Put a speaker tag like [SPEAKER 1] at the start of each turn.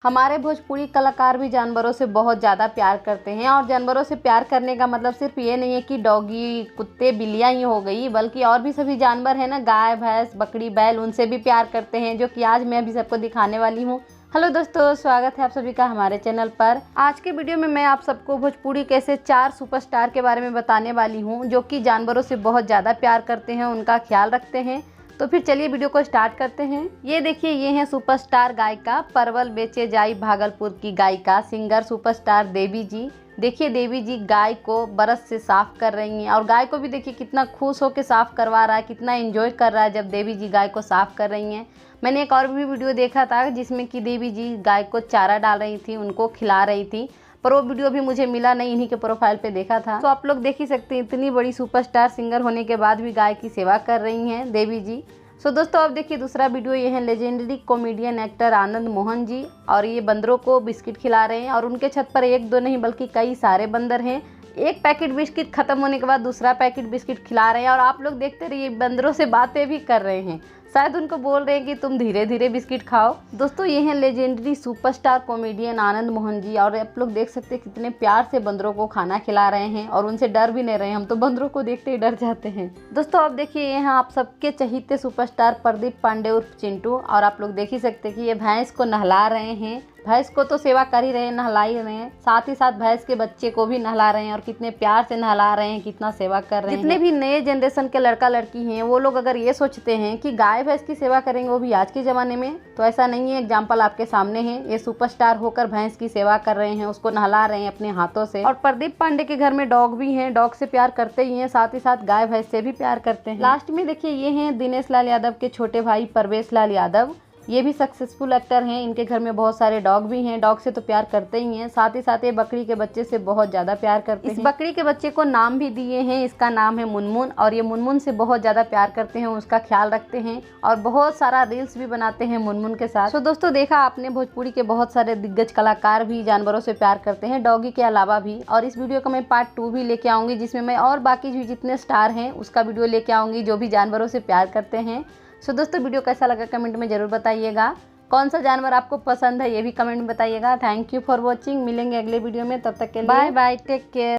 [SPEAKER 1] हमारे भोजपुरी कलाकार भी जानवरों से बहुत ज़्यादा प्यार करते हैं और जानवरों से प्यार करने का मतलब सिर्फ ये नहीं है कि डॉगी कुत्ते बिल्लियाँ ही हो गई, बल्कि और भी सभी जानवर हैं ना, गाय भैंस बकरी बैल, उनसे भी प्यार करते हैं, जो कि आज मैं भी सबको दिखाने वाली हूँ। हेलो दोस्तों, स्वागत है आप सभी का हमारे चैनल पर। आज के वीडियो में मैं आप सबको भोजपुरी के ऐसे 4 सुपरस्टार के बारे में बताने वाली हूँ जो कि जानवरों से बहुत ज़्यादा प्यार करते हैं, उनका ख्याल रखते हैं। तो फिर चलिए वीडियो को स्टार्ट करते हैं। ये देखिए, ये है सुपरस्टार गायिका परवल बेचे जाई भागलपुर की गायिका सिंगर सुपरस्टार देवी जी। देखिए देवी जी गाय को ब्रश से साफ कर रही हैं और गाय को भी देखिए कितना खुश होकर साफ करवा रहा है, कितना एंजॉय कर रहा है जब देवी जी गाय को साफ कर रही हैं। मैंने एक और भी वीडियो देखा था जिसमें कि देवी जी गाय को चारा डाल रही थी, उनको खिला रही थी, पर वो वीडियो भी मुझे मिला नहीं, इन्हीं के प्रोफाइल पे देखा था। तो आप लोग देख ही सकते हैं, इतनी बड़ी सुपरस्टार सिंगर होने के बाद भी गाय की सेवा कर रही हैं देवी जी। सो दोस्तों, अब देखिए दूसरा वीडियो। ये है legendary comedian actor Anand Mohan ji, और ये बंदरों को बिस्किट खिला रहे हैं और उनके छत पर एक दो नहीं बल्कि कई सारे बंदर हैं। एक पैकेट बिस्किट खत्म होने के बाद दूसरा पैकेट बिस्किट खिला रहे हैं और आप लोग देखते रहिए, बंदरों से बातें भी कर रहे हैं, शायद उनको बोल रहे हैं कि तुम धीरे धीरे बिस्किट खाओ। दोस्तों, ये हैं legendary superstar comedian Anand Mohan ji, और आप लोग देख सकते हैं कितने प्यार से बंदरों को खाना खिला रहे हैं और उनसे डर भी नहीं रहे। हम तो बंदरों को देखते ही डर जाते हैं। दोस्तों, अब देखिए, ये हैं आप सबके चहीते सुपरस्टार प्रदीप पांडे उर्फ चिंटू, और आप लोग देख ही सकते हैं कि ये भैंस को नहला रहे हैं। भैंस को तो सेवा कर ही रहे हैं, नहला ही रहे हैं, साथ ही साथ भैंस के बच्चे को भी नहला रहे हैं और कितने प्यार से नहला रहे हैं, कितना सेवा कर रहे हैं। जितने भी नए जनरेशन के लड़का लड़की हैं, वो लोग अगर ये सोचते हैं कि गाय भैंस की सेवा करेंगे वो भी आज के ज़माने में, तो ऐसा नहीं है। एग्जाम्पल आपके सामने है, ये सुपरस्टार होकर भैंस की सेवा कर रहे हैं, उसको नहला रहे हैं अपने हाथों से। और प्रदीप पांडे के घर में डॉग भी हैं, डॉग से प्यार करते ही हैं, साथ ही साथ गाय भैंस से भी प्यार करते हैं। लास्ट में देखिए, ये हैं दिनेश लाल यादव के छोटे भाई परवेश लाल यादव। ये भी सक्सेसफुल एक्टर हैं, इनके घर में बहुत सारे डॉग भी हैं, डॉग से तो प्यार करते ही हैं, साथ ही साथ ये बकरी के बच्चे से बहुत ज़्यादा प्यार करते हैं। इस बकरी के बच्चे को नाम भी दिए हैं, इसका नाम है मुनमुन, और ये मुनमुन से बहुत ज़्यादा प्यार करते हैं, उसका ख्याल रखते हैं और बहुत सारा रील्स भी बनाते हैं मुनमुन के साथ। तो दोस्तों, देखा आपने, भोजपुरी के बहुत सारे दिग्गज कलाकार भी जानवरों से प्यार करते हैं, डॉगी के अलावा भी। और इस वीडियो का मैं पार्ट 2 भी लेके आऊँगी, जिसमें मैं और बाकी भी जितने स्टार हैं उसका वीडियो लेके आऊँगी जो भी जानवरों से प्यार करते हैं। सो दोस्तों, वीडियो कैसा लगा कमेंट में ज़रूर बताइएगा। कौन सा जानवर आपको पसंद है ये भी कमेंट में बताइएगा। Thank you for watching. मिलेंगे अगले वीडियो में, तब तक के लिए बाय बाय, टेक केयर।